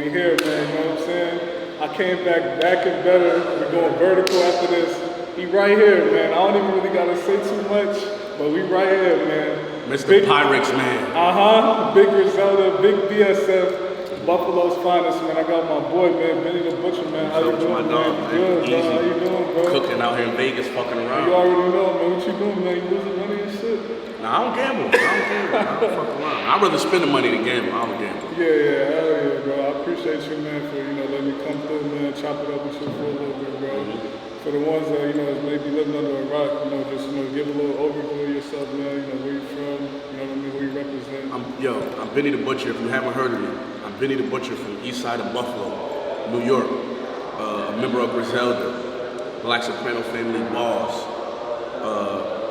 we here, man, you know what I'm saying? I came back and better. We're going vertical after this. He right here, man. I don't even really gotta say too much, but we right here, man. Mr. Pyrex, man. Big Griselda, big BSF. Buffalo's finest, man. I got my boy, man, Benny the Butcher, man. How you doing, man? Dog, Good, bro. How you doing, bro? Cooking out here in Vegas, fucking around. You already know, man. What you doing, man? You losing money and shit? Nah, I don't gamble. I don't fuck around. I'd rather spend the money than gamble. I don't gamble. Yeah, hell yeah, bro. I appreciate you, man, for, letting me come through, man, chop it up with you for a little bit, bro. For the ones that, maybe living under a rock, just, give a little overview of yourself, man, where you from, you know what I mean, where you represent. I'm Benny the Butcher, if you haven't heard of me. I'm Benny the Butcher from east side of Buffalo, New York. A member of Griselda, Black Soprano family boss,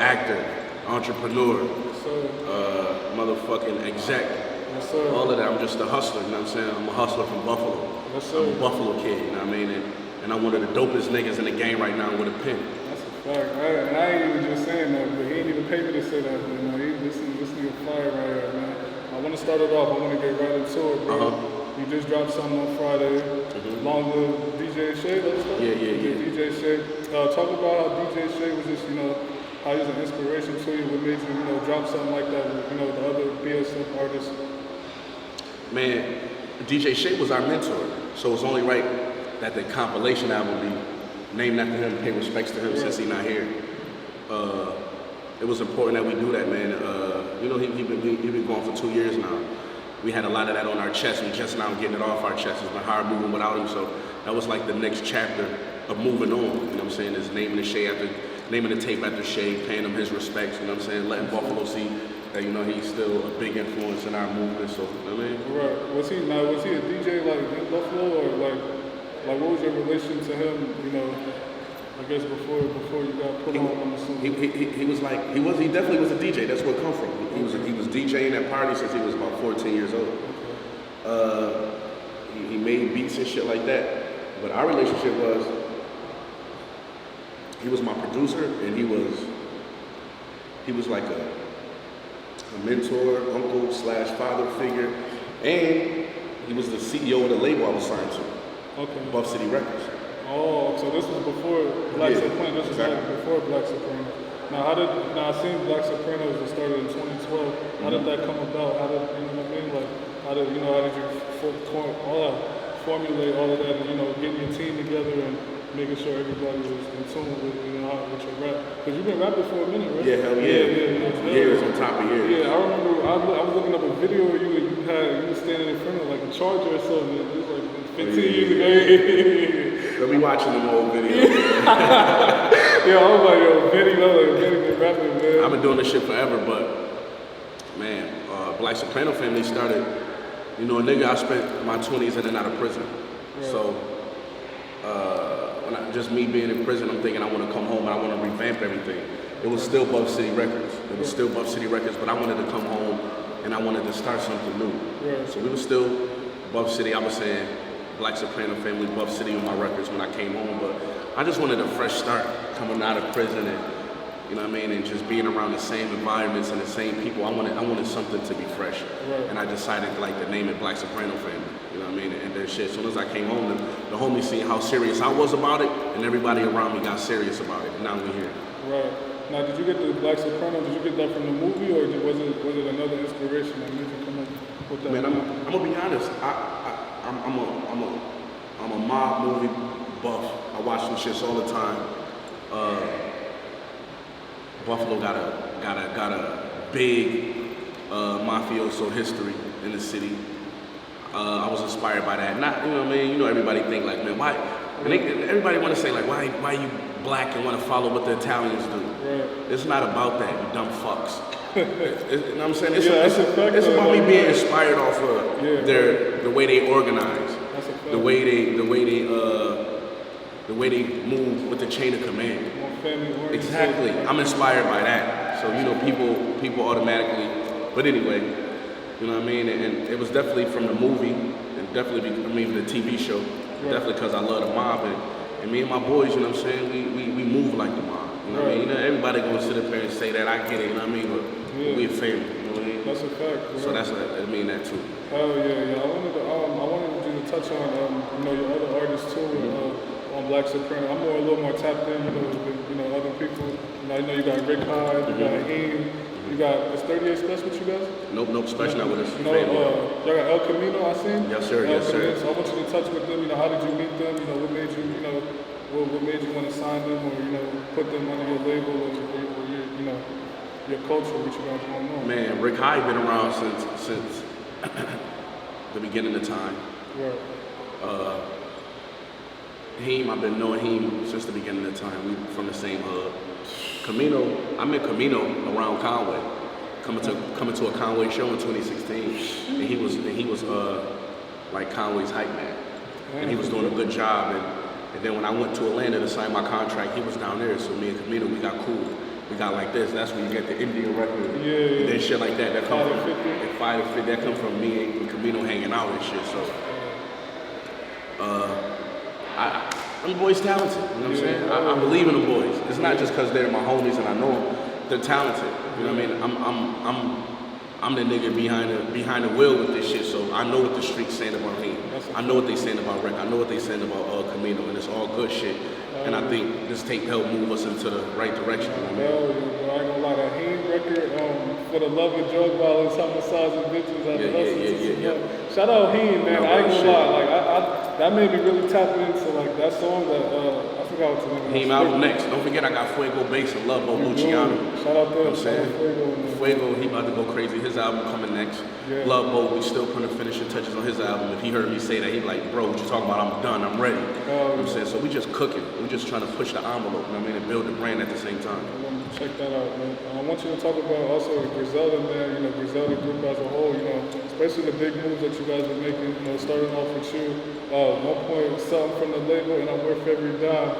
actor, entrepreneur, motherfucking exec. Yes, sir. All of that. I'm just a hustler, you know what I'm saying? I'm a hustler from Buffalo. Yes, sir. I'm a Buffalo kid, you know what I mean? And I'm one of the dopest niggas in the game right now with a pen. That's a fact. And I ain't even just saying that, but he ain't even pay me to say that, man. This nigga fire right here, man. I want to start it off. I want to get right into it, bro. You just dropped something on Friday. Along with DJ Shay, let's go. Yeah. DJ Shay. Talk about how DJ Shay was just, how he was an inspiration to you. What made you, drop something like that with, the other BSF artists? Man, DJ Shay was our mentor, so it's only right that the compilation album be named after him, pay respects to him since he's not here. It was important that we do that, man. He been gone for 2 years now. We had a lot of that on our chest. We just now getting it off our chest. It's been hard moving without him, so that was like the next chapter of moving on. You know what I'm saying? Is naming the tape after Shay, paying him his respects. You know what I'm saying? Letting Buffalo see that he's still a big influence in our movement. So Right. Was he a DJ like in Buffalo, or like what was your relation to him? I guess before you got put on the scene. He definitely was a DJ. That's where it come from. He was DJing at parties since he was about 14 years old. He made beats and shit like that. But our relationship was, he was my producer, and he was like a mentor, uncle / father figure, and he was the CEO of the label I was signed to. Okay. Buff City Records. Oh, so this was before Black Soprano. This was like before Black Soprano. Now I seen Black Sopranos that started in 2012. How did that come about? How did you formulate all of that, and getting your team together and making sure everybody was in tune with with your rap? Because you've been rapping for a minute, right? Yeah, hell yeah. Years on top of years. Yeah, I remember I was looking up a video of you was standing in front of like a charger or something. It was like 15 years ago. They'll be watching them old videos. Yeah, I was like, Benny been rapping, man. I've been doing this shit forever, but man, Black Soprano family started, a nigga, I spent my 20s in and out of prison. Right. So, just me being in prison, I'm thinking I want to come home and I want to revamp everything. It was still Buff City Records. But I wanted to come home and I wanted to start something new. Right. So we were still Buff City. I was saying Black Soprano family, Buff City on my records when I came home, but I just wanted a fresh start coming out of prison and, and just being around the same environments and the same people. I wanted something to be fresh. Right. And I decided to name it Black Soprano family. And then shit, as soon as I came home, the homies seen how serious I was about it, and everybody around me got serious about it. Now we're here. Right. Now, did you get the Black Soprano? Did you get that from the movie, or was it another inspiration that made you come up with that? Man, I'm gonna be honest. I'm a mob movie buff. I watch some shits all the time. Buffalo got a big mafioso history in the city. I was inspired by that. Not, everybody think like, man, why? And everybody want to say like, why you black and want to follow what the Italians do? Right. It's not about that, you dumb fucks. You know what I'm saying? It's about me being inspired off of the way they organize, the way they move with the chain of command. Exactly. I'm inspired by that. So people automatically. But anyway, you know what I mean? And it was definitely from the movie, and definitely the TV show. Right. Definitely because I love the mob, and me and my boys, you know what I'm saying? We move like the mob. You know what I mean? Everybody gonna sit up there and say that. I get it. You know what I mean? But we a family. You know what I mean? That's a fact. Bro. So I mean that too. Hell yeah. I wanted you to touch touch on, your other artists too, on Black Supreme. I'm a little more tapped in, with, other people. I know you got Rick Hyde, you got Heem, you got, is 38 Special with you guys? Nope, Special not with us. Y'all got El Camino, I seen? Yes, sir, yes, sir. So I want you to touch with them, how did you meet them, what made you, what made you want to sign them or, put them under your label or your culture, what you guys want to know? Man, Rick Hyde been around since the beginning of time. Right. Heem, I've been knowing Heem since the beginning of time. We from the same hood. Camino, I met Camino around Conway, coming to a Conway show in 2016, and he was like Conway's hype man, and he was doing a good job. And then when I went to Atlanta to sign my contract, he was down there. So me and Camino, we got cool. We got like this. That's when you get the Indian record. Yeah. And then shit like that. That come from 5 5 to 50. That come from me and Camino hanging out and shit. So, them boys talented. You know what I'm saying? I believe in the boys. It's not just because they're my homies and I know them. They're talented. You know what I mean? I'm the nigga behind the wheel with this shit, so I know what the streets saying about him. I know what they saying about Rick. I know what they saying about Camino, and it's all good shit. And I think this tape helped move us into the right direction. You know what I mean? I ain't gonna lie, that Heem record, for the love of drug violence, homicides, and bitches, Yeah. Shout out Heem, man. No, I ain't gonna shit. lie, that made me really tap into like that song that I forgot what's the name. Heem album next. Don't forget I got Fuego Bass and Love Boat Luciano. Shout out You know there. what I'm saying? Fuego, he about to go crazy. His album coming next. Yeah. Love Boat, we still putting the finishing touches on his album. If he heard me say that, he like, bro, what you talking about? I'm done. I'm ready. You know what I'm saying? So we just cooking. We just trying to push the envelope, you know what I mean, and build the brand at the same time. Check that out, man. I want you to talk about also Griselda, man. Griselda group as a whole. Especially the big moves that you guys are making. Starting off with you. 1 something from the label, and I'm worth every dime.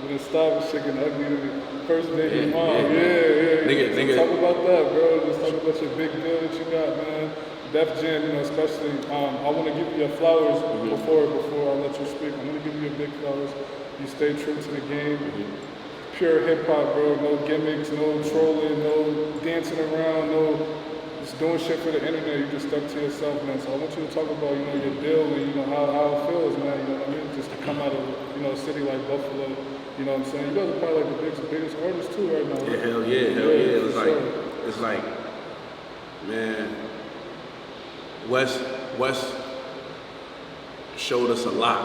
When it stopped, shit getting ugly to me. First day with mom. Yeah. Nigga. Talk about that, bro. Just talk about your big deal that you got, man. Def Jam, especially. I want to give you your flowers before I let you speak. I'm gonna give you your big flowers. You stay true to the game. Pure hip hop, bro. No gimmicks, no trolling, no dancing around, no just doing shit for the internet. You just stuck to yourself, man. So I want you to talk about, your deal and how it feels, man. You know what I mean? Just to come out of a city like Buffalo. You know what I'm saying? You guys are probably like the biggest artists too right now. Yeah, hell yeah. It's like, man, West showed us a lot.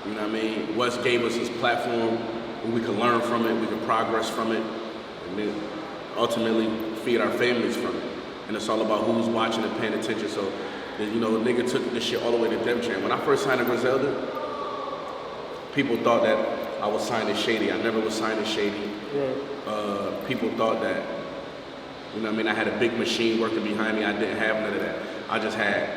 You know what I mean? West gave us his platform where we can learn from it, we can progress from it, and then ultimately feed our families from it. And it's all about who's watching and paying attention. So, nigga took this shit all the way to Def Jam. When I first signed to Griselda, people thought that I was signed as Shady. I never was signed as Shady. Right. People thought that, I had a big machine working behind me. I didn't have none of that. I just had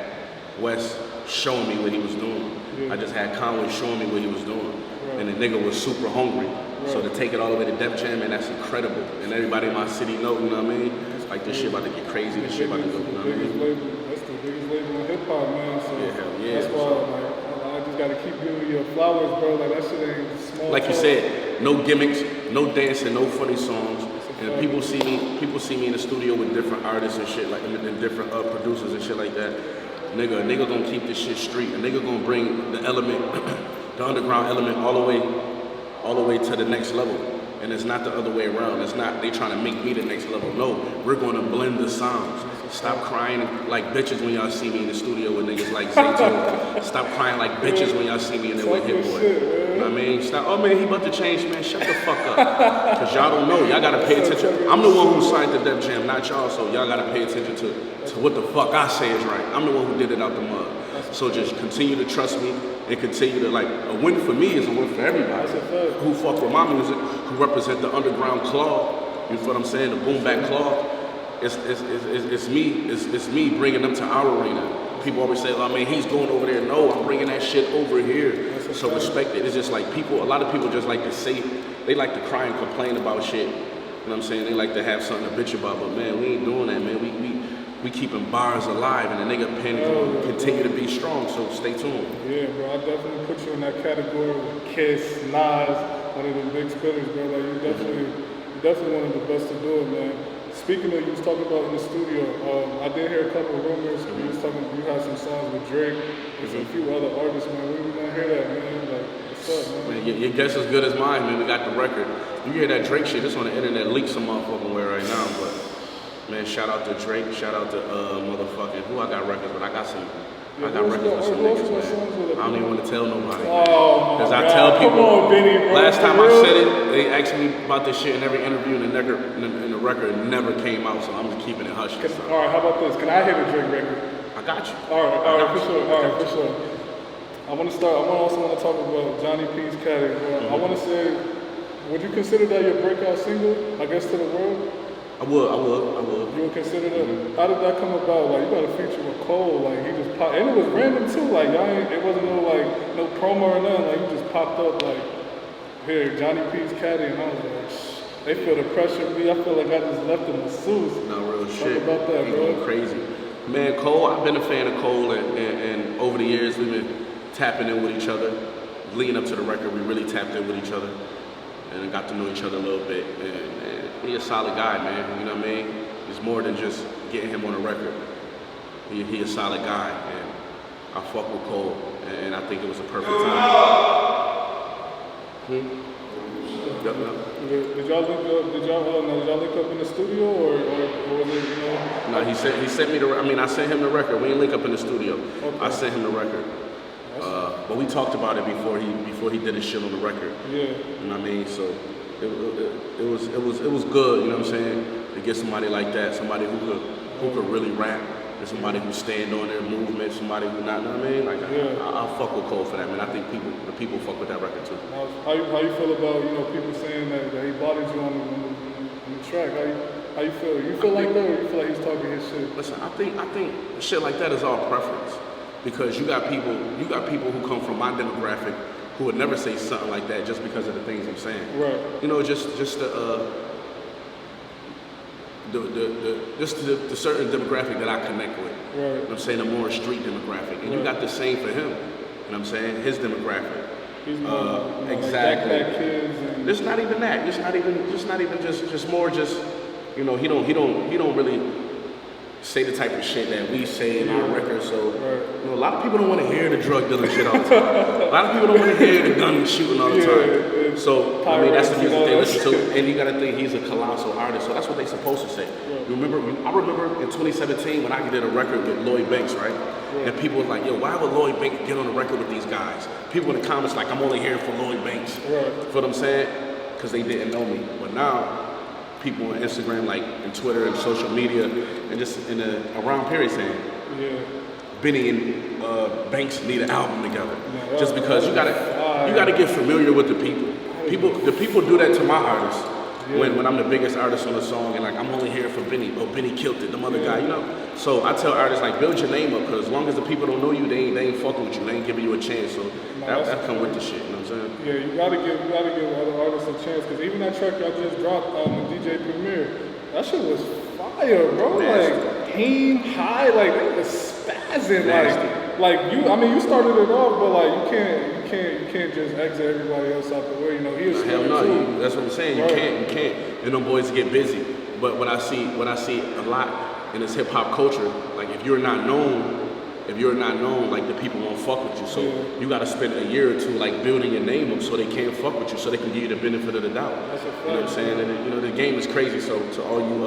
West showing me what he was doing. Yeah. I just had Conway showing me what he was doing. Right. And the nigga was super hungry. Right. So to take it all the way to Def Jam, man, that's incredible. And everybody in my city know, you know what I mean? Like this shit about to get crazy, this shit about to go, you know what I mean? That's the biggest label in hip hop, man. So Yeah, hell yeah. that's why I just gotta keep giving you your flowers, bro. Like that shit ain't small. Like you talk. said, no gimmicks, no dancing, no funny songs. And people see me in the studio with different artists and shit like and different producers and shit like that. A nigga gonna keep this shit street. A nigga gonna bring the element, the underground element all the way to the next level. And it's not the other way around. It's not they trying to make me the next level. No, we're gonna blend the sounds. Stop crying like bitches when y'all see me in the studio with niggas like Zaytoven. Stop crying like bitches when y'all see me in there with Hit Boy. You know what I mean? Stop. Oh man, he about to change, man. Shut the fuck up. Cause y'all don't know. Y'all gotta pay attention. I'm the one who signed the Def Jam, not y'all. So y'all gotta pay attention to what the fuck I say is right. I'm the one who did it out the mud. So just continue to trust me and continue to a win for me is a win for everybody. Who fuck with my music, who represent the underground claw. You know what I'm saying? The boom back claw. It's me bringing them to our arena. People always say, oh man, he's going over there. No, I'm bringing that shit over here. So respect it. It's just like a lot of people just like to say, they like to cry and complain about shit. You know what I'm saying? They like to have something to bitch about, but man, we ain't doing that, man. We keeping bars alive, and the nigga pen continue to be strong, so stay tuned. Yeah, bro, I definitely put you in that category with Kiss, Nas, one of the big spinners, bro. Like, you're definitely one of the best to do it, man. speaking of, you was talking about in the studio, I did hear a couple of rumors. You was talking, you had some songs with Drake. There's a few other artists, man. We didn't hear that, man. Like, what's up, man? Man, your guess is good as mine, man. We got the record. You hear that Drake shit? It's on the internet, leaked some motherfucking way right now. But man, shout out to Drake. Shout out to motherfucking who I got records with. I got records with some niggas, man. I don't even want to tell nobody. Oh, because I tell people. Come on, Benny, bro. Last time I said it, they asked me about this shit in every interview, and the record never came out. So I'm just keeping it hush. All right, how about this? Can I hear the Drake record? I got you. All right, for sure. All right, for sure. I also want to talk about Johnny P's Caddy. I want to say, would you consider that your breakout single? I guess to the world. I would. You would consider that? How did that come about? Like, you got a feature with Cole, like, he just popped, and it was random too, like, it wasn't no promo or nothing, like, you just popped up, like, here, Johnny P's Caddy, and I was like, they feel the pressure of me, I feel like I just left in the masseuse. No, real Talk shit. about that, He's bro. going crazy. Man, Cole, I've been a fan of Cole, and over the years, we've been tapping in with each other. Leading up to the record, we really tapped in with each other, and got to know each other a little bit, and he's a solid guy, man, you know what I mean? It's more than just getting him on a record. He a solid guy, and I fuck with Cole, and I think it was a perfect time. Yep. Did y'all link up in the studio, or was it, you know? No, he sent me I sent him the record. We didn't link up in the studio. Okay. I sent him the record. But we talked about it before he did his shit on the record. Yeah. You know what I mean? So it was good, you know what I'm saying? To get somebody like that, somebody who could really rap, and somebody who stand on their movement, somebody who not, you know what I mean? Like, I'll fuck with Cole for that, man. I think the people fuck with that record too. How you feel about, you know, people saying that he bodied you on the track? How you feel? You feel like that, or you feel like he's talking his shit? Listen, I think shit like that is all preference, because you got people who come from my demographic who would never say something like that just because of the things I'm saying. Right. You know, just the certain demographic that I connect with. Right. You know what I'm saying? A more street demographic. And you got the same for him. You know what I'm saying? His demographic. He's more, exactly. Like kids and It's not even that. It's not even just more just, you know, he don't really say the type of shit that we say in our records. So, you know, a lot of people don't want to hear the drug dealing shit all the time. A lot of people don't want to hear the gun shooting all the time. So, I mean, that's the music they listen to. And you got to think he's a colossal artist. So that's what they supposed to say. I remember in 2017 when I did a record with Lloyd Banks, right? And people was like, yo, why would Lloyd Banks get on a record with these guys? People in the comments like, I'm only here for Lloyd Banks. For what I'm saying? Because they didn't know me. But now, people on Instagram, like, and Twitter and social media, and just in a around period saying, Benny and Banks need an album together. Just because you gotta get familiar with the people. The people do that to my artists. When I'm the biggest artist on the song, and like, I'm only here for Benny. Oh, Benny killed it, the other guy, you know. So I tell artists, like, build your name up, because as long as the people don't know you, they ain't fucking with you. They ain't giving you a chance. So that come with the shit. You know what I'm saying? Yeah, you gotta give other artists a chance, because even that track y'all just dropped on the DJ Premier, that shit was fire, bro. Nasty. Like, came high, like, they was spazzing, like you. I mean, you started it off, but like, you can't just exit everybody else out the way. You know, he is. Hell no, that's what I'm saying. You can't. And them boys get busy. But what I see a lot in this hip hop culture, like, if you're not known, like, the people won't fuck with you. So you got to spend a year or two, like, building your name up so they can't fuck with you, so they can give you the benefit of the doubt. That's a fact. You know what I'm saying? And, you know, the game is crazy. So to all you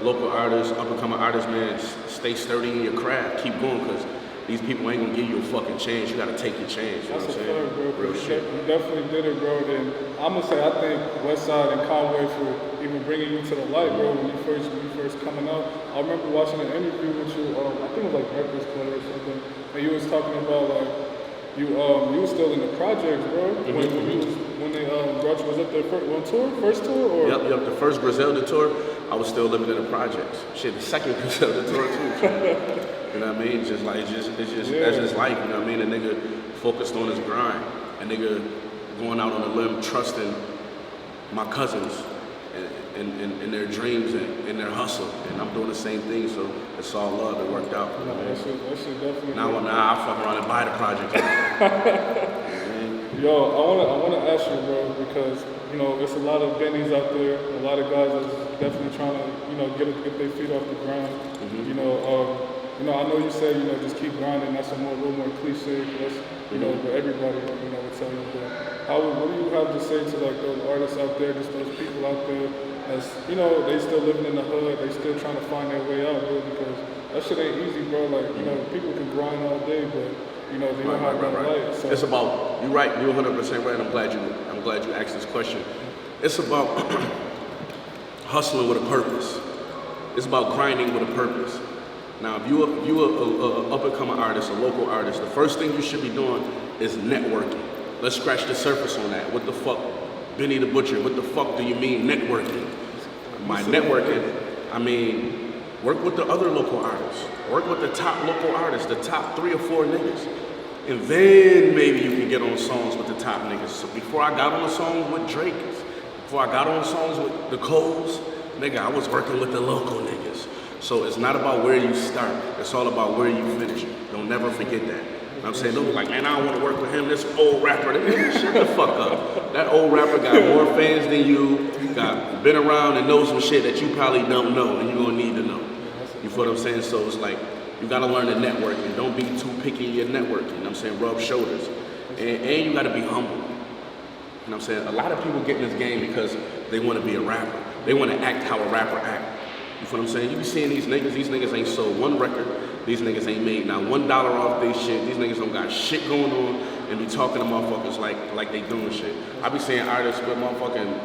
local artists, up and coming artists, man, stay sturdy in your craft. Keep going, because these people ain't gonna give you a fucking chance. You gotta take your chance. You know what I'm saying? Bro. Real shit. You definitely did it, bro. And I'm gonna say, I think Westside and Conway for even bringing you to the light, bro. When you first coming out, I remember watching an interview with you. I think it was like Breakfast Club or something, and you was talking about like you was still in the projects, bro. When they brought you, was it their first tour, or? Yep. The first Griselda tour, I was still living in the projects. Shit, the second Griselda tour too. You know what I mean? It's just that's just life. You know what I mean? A nigga focused on his grind. A nigga going out on a limb, trusting my cousins and their dreams and their hustle. And I'm doing the same thing, so it's all love. It worked out. You know what I mean? That shit definitely. Now I fuck around and buy the project. You Yo, I wanna ask you, bro, because you know there's a lot of Bennies out there, a lot of guys that's definitely trying to get their feet off the ground. I know you said just keep grinding. That's a little more cliche. That's but everybody would tell you. But what do you have to say to like those artists out there, just those people out there, as they still living in the hood, they still trying to find their way out, bro? Because that shit ain't easy, bro. Like people can grind all day, but they don't have that light. So. It's about you're right. You're 100% right. I'm glad you asked this question. It's about hustling with a purpose. It's about grinding with a purpose. Now, if you a up and coming artist, a local artist, the first thing you should be doing is networking. Let's scratch the surface on that. What the fuck, Benny the Butcher? What the fuck do you mean networking? By networking, I mean work with the other local artists. Work with the top local artists, the top 3 or 4 niggas. And then maybe you can get on songs with the top niggas. So before I got on songs with Drake, before I got on songs with the Coles, nigga, I was working with the local niggas. So it's not about where you start. It's all about where you finish. Don't never forget that. I'm saying, don't be like, man, I don't want to work with him, this old rapper. Shut the fuck up. That old rapper got more fans than you, been around and knows some shit that you probably don't know and you're going to need to know. You feel what I'm saying? So it's like, you got to learn to network and don't be too picky in your networking. You know what I'm saying? Rub shoulders. And you got to be humble. You know what I'm saying? A lot of people get in this game because they want to be a rapper. They want to act how a rapper act. You feel what I'm saying? You be seeing these niggas ain't sold one record. These niggas ain't made not $1 off they shit. These niggas don't got shit going on and be talking to motherfuckers like they doing shit. I be seeing artists with motherfucking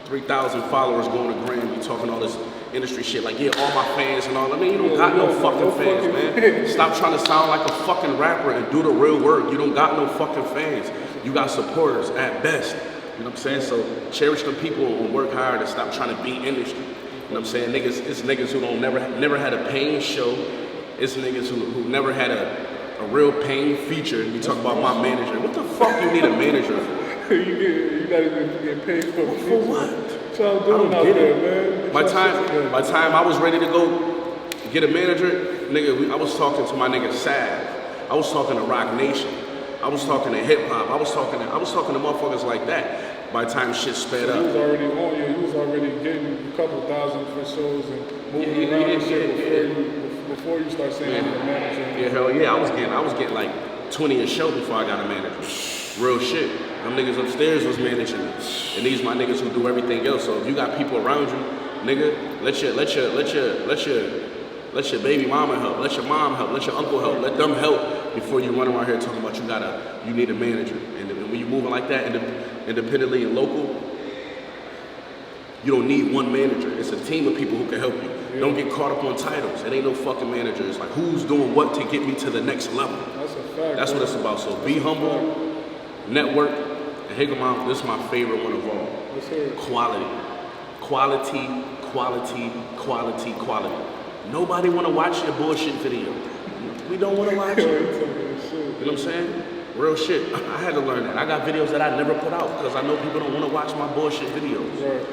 3,000 followers going to Gram, be talking all this industry shit like, yeah, all my fans and all. I mean, you don't got no fucking fans, man. Stop trying to sound like a fucking rapper and do the real work. You don't got no fucking fans. You got supporters at best. You know what I'm saying? So cherish the people and work hard and stop trying to beat industry. You know what I'm saying? It's niggas who don't never had a paying show. It's niggas who never had a real paying feature. You talk about my manager. What the fuck you need a manager for? you gotta get paid for what? So I'm doing out there, man. By time I was ready to go get a manager, nigga, I was talking to my nigga Sav. I was talking to Rock Nation. I was talking to hip hop. I was talking to motherfuckers like that. By the time shit sped up. You was already on you. You was already getting a couple thousand for shows and moving around and shit before you start saying you're a manager. Yeah, hell yeah. I was getting like 20 a show before I got a manager. Real shit. Them niggas upstairs was managing me. And these my niggas who do everything else. So if you got people around you, nigga, let your baby mama help, let your mom help, let your uncle help, let them help before you run around here talking about you need a manager. And when you moving like that independently and local, you don't need one manager. It's a team of people who can help you. Yeah. Don't get caught up on titles. It ain't no fucking manager. It's like who's doing what to get me to the next level. That's a fact. That's what it's about. So be humble, network, and here come this is my favorite one of all. Let's hear it. Quality. Nobody want to watch your bullshit video. We don't want to watch it. You know what I'm saying? Real shit. I had to learn that. I got videos that I never put out because I know people don't want to watch my bullshit videos. Right.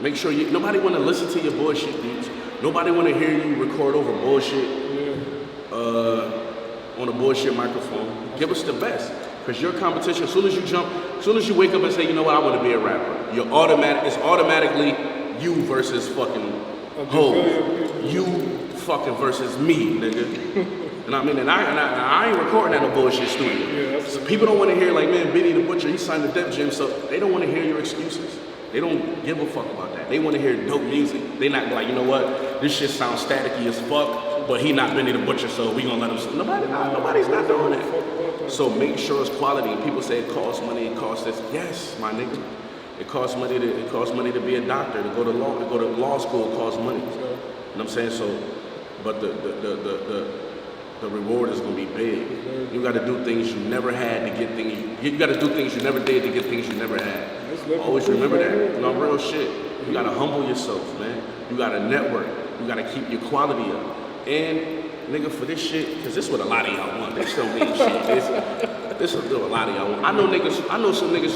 Make sure nobody want to listen to your bullshit beats. Nobody want to hear you record over bullshit on a bullshit microphone. Give us the best. Because your competition, as soon as you wake up and say, you know what, I want to be a rapper, it's automatically you versus fucking Hov. You fucking versus me, nigga. And I mean, and I ain't recording at no bullshit studio. Yeah, so people don't want to hear like, man, Benny the Butcher, he signed the Def Jam, so they don't want to hear your excuses. They don't give a fuck about that. They want to hear dope music. They not like, you know what, this shit sounds staticky as fuck, but he not Benny the Butcher, so we gonna let him. Nobody's not doing that. So make sure it's quality. And people say it costs money, it costs this. Yes, my nigga. It costs money to be a doctor, to go to law school. It costs money. You know what I'm saying? So, but the reward is gonna be big. You got to do things you never had to get things. You got to do things you never did to get things you never had. Always remember that. No real shit. You got to humble yourself, man. You got to network. You got to keep your quality up. And nigga, for this shit, because this is what a lot of y'all want. This don't mean shit. This is what a lot of y'all want. I know some niggas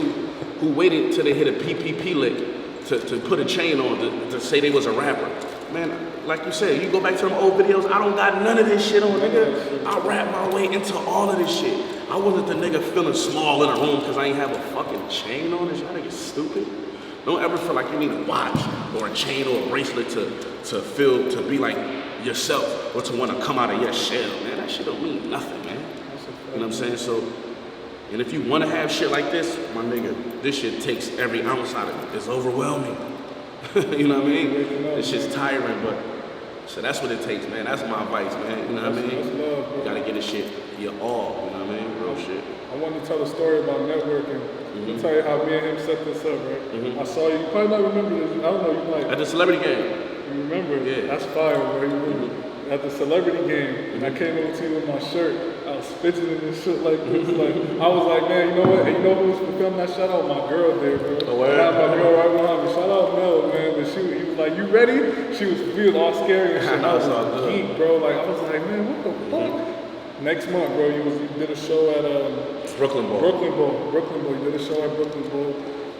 who waited till they hit a PPP lick to put a chain on to say they was a rapper. Man, like you said, you go back to them old videos, I don't got none of this shit on, nigga. I rap my way into all of this shit. I wasn't the nigga feeling small in a room because I ain't have a fucking chain on. This y'all niggas stupid. Don't ever feel like you need a watch or a chain or a bracelet to be like yourself or to want to come out of your shell, man. That shit don't mean nothing, man. You know what I'm saying? So, and if you want to have shit like this, my nigga, this shit takes every ounce out of it. It's overwhelming. You know what I mean? This shit's tiring, but so that's what it takes, man. That's my advice, man. You know what I mean? You gotta get this shit your all. You know what I mean? Real shit. I want to tell a story about networking. I'll tell you how me and him set this up, right? I saw you. You probably not remember this. I don't know. You might. At the celebrity game. You remember? Yeah. That's fire, bro. You remember? At the celebrity game, and I came over to you with my shirt. I was fidgeting and shit like this. Like I was like, man, you know what? And you know who was filming that? Shout out my girl there, bro. Oh, where? I had my girl right behind me. Shout out Mel, man. But he was like, you ready? She was all scary and shit. I was geek, bro. Like I was like, man, what the fuck? Next month, bro, you did a show at Brooklyn Bowl. You did a show at Brooklyn Bowl.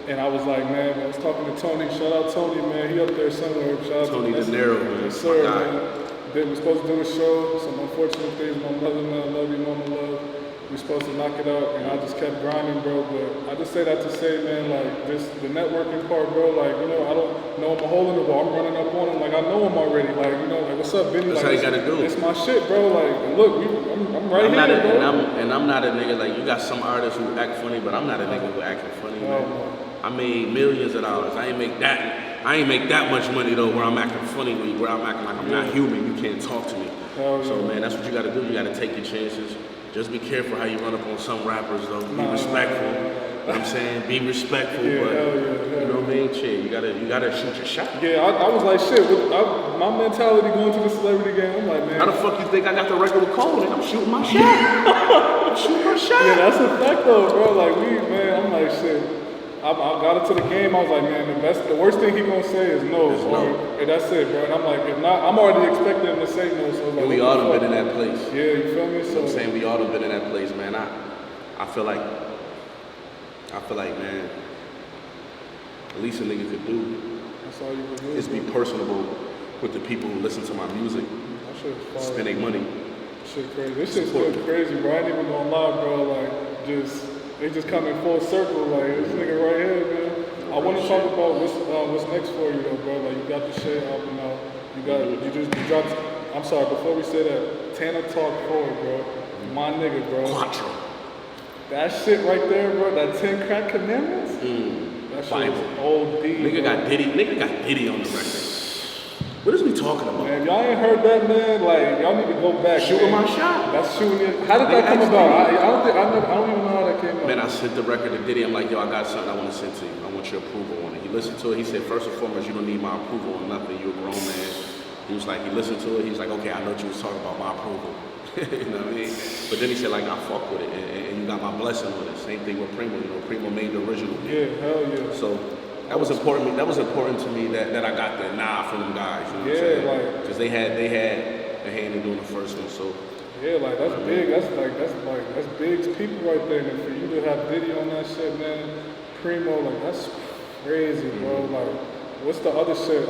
And I was like, man, I was talking to Tony. Shout out Tony, man. He up there somewhere. Shout out Tony to De Niro, man. Yes, sir, man. They were supposed to do a show. Some unfortunate things. My mother, man, I love you, mama, love. We were supposed to knock it out, and I just kept grinding, bro. But I just say that to say, man, like, this, the networking part, bro, like, you know, I don't know him a hole in the wall. I'm running up on him, like, I know him already. Like, you know, like, what's up, Benny? That's like, how you gotta do it. It's my shit, bro. Like, look, I'm right here, bro. And I'm not a nigga, like, you got some artists who act funny, but I'm not a nigga who acting funny, man. I made millions of dollars. I ain't make that much money though where I'm acting funny, where I'm acting like I'm not human. You can't talk to me. So man, that's what you gotta do. You gotta take your chances. Just be careful how you run up on some rappers though. Be respectful. You know what I'm saying? Be respectful, but you know what I mean? Shit, you gotta shoot your shot. Yeah, I was like, shit, my mentality going to the celebrity game, I'm like, man. How the fuck you think I got the record with Cole and I'm shooting my shot? I'm shooting my shot. Yeah, that's a fact though, bro. Like man, I'm like, shit. I got into the game, I was like, man, the worst thing he gonna say is no. Hey, that's it, bro. And I'm like, if not, I'm already expecting him to say no. So I was like, we all done been in that place. Yeah, you feel me? So you know what I'm saying? We all done been in that place, man. I feel like, man, at least a nigga could do. That's all you could do. Is be personable with the people who listen to my music. That shit is fire. Spend their money. Shit crazy. This shit's so crazy, bro. I ain't even gonna lie, bro. Like, they just come in full circle, like this nigga right here, man. I want to talk about what's next for you, though, bro. Like you got the shit album out. You dropped. I'm sorry. Before we say that, Tana Talk 4, bro. My nigga, bro. Quattro. That shit right there, bro. That 10 Crack Commandments. That shit is old D. Nigga got Diddy on the record. What is we talking about? Man, y'all ain't heard that, man. Like, y'all need to go back. Shooting my shot. That's shooting it. How did that come about? I don't even know how that came about. Man, I sent the record to Diddy. I'm like, yo, I got something I want to send to you. I want your approval on it. He listened to it. He said, first and foremost, you don't need my approval on nothing. You're a grown man. He was like, he listened to it. He was like, okay, I know what you was talking about, my approval. You know what I mean? But then he said, like, I fuck with it. And you got my blessing with it. Same thing with Primo. You know, Primo made the original. Yeah, hell yeah. So that was important. That was important to me that I got the nod from them guys. You know what I'm saying? Like, because they had a hand in doing the first one. So yeah, like that's big. That's big people right there. And for you to have Diddy on that shit, man, Primo, like that's crazy, bro. Like, what's the other shit?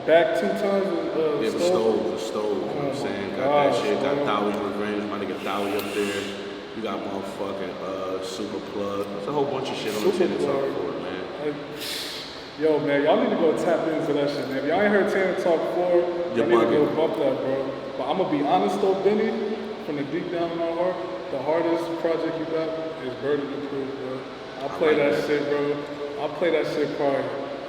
Back 2 times. The stove. You know what I'm saying? Got that shit. Got Thowie's Revenge. My nigga Thowie up there. You got motherfucking Super Plug. There's a whole bunch of shit on the Tana Talk 4, man. Like, yo, man, y'all need to go tap into that shit, man. If y'all ain't heard Tana Talk 4, y'all need to go bump that, bro. But I'm gonna be honest though, Benny, from the deep down in my heart, the hardest project you got is Burden of Proof, bro. I'll play that shit, bro. I'll play that shit probably.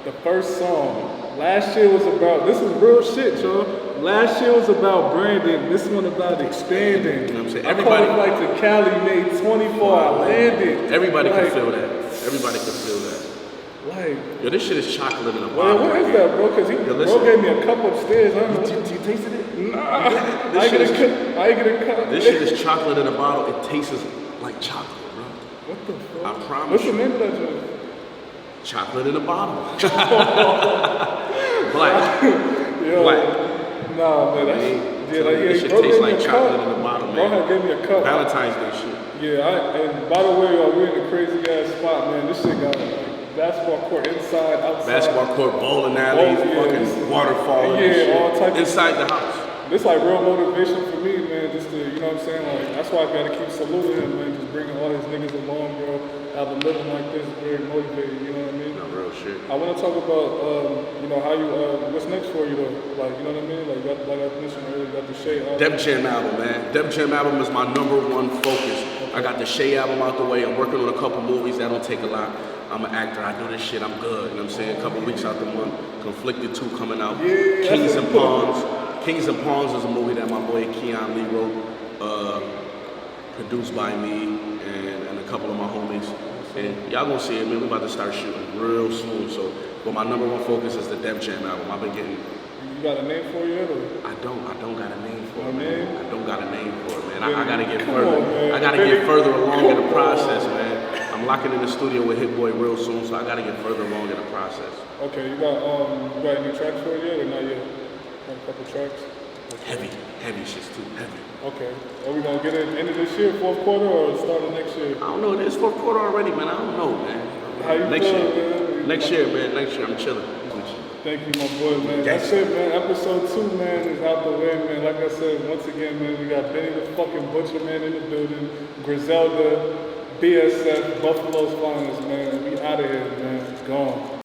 The first song. Last year was about, this is real shit, y'all. Last year was about branding. This one about expanding. You know what I'm saying? Everybody like to Cali made 24. I landed. Everybody can feel that. Everybody can feel that. Like, yo, this shit is chocolate in a bottle. What is that, bro? Because bro gave me a cup upstairs. I don't know. You tasted it? Nah, I ain't get a cup. This shit is chocolate in a bottle. It tastes like chocolate, bro. What the fuck? I promise. What's the name of that joint? Chocolate in a bottle. Black. Yo, Black. Nah, man. This shit tastes like chocolate in a bottle, man. Bro had gave me a cup. Valentine's Day shit. Yeah, and by the way, we're in a crazy ass spot, man. This shit got like basketball court, inside, outside. Basketball court, bowling alleys, fucking waterfall, and shit. All types inside the house. This like real motivation for me, man. Just to, you know what I'm saying? Like that's why I gotta keep saluting him, man. Just bringing all his niggas along, bro. Have a living like this, very motivated. You know what I mean? No real shit. I want to talk about, you know, how you, what's next for you though? Like, you know what I mean? Like, like I mentioned earlier, you got the Shay album. Def Jam album, man. Def Jam album is my #1 focus. I got the Shay album out the way. I'm working on a couple movies. That don't take a lot. I'm an actor. I do this shit. I'm good. You know what I'm saying? A couple weeks out the month. Conflicted 2 coming out. Yeah, Kings and Pawns. Kings and Pawns is a movie that my boy Keon Lee wrote, produced by me and a couple of my homies. And y'all gonna see it, man. We about to start shooting real soon. So, but my #1 focus is the Def Jam album. I've been getting. You got a name for it yet, or? I don't got a name for it, man. I don't got a name for it, man. I gotta get Come further. on, man. I gotta get further along in the process, man. I'm locking in the studio with Hit Boy real soon, so I gotta get further along in the process. Okay, you got any tracks for it yet, or not yet? Got a couple tracks. Heavy shit's too heavy. Okay. Are we gonna get it end of this year, fourth quarter, or start of next year? I don't know. It's fourth quarter already, man. I don't know, man. How you next feeling, year, man? next year, man. Next year, I'm chilling. Thank you, my boy, man. That's it, man. Episode 2, man, is out the way, man. Like I said, once again, man, we got Benny the fucking Butcher, man, in the building. Griselda, BSF, Buffalo's finest, man. We out of here, man. It's gone.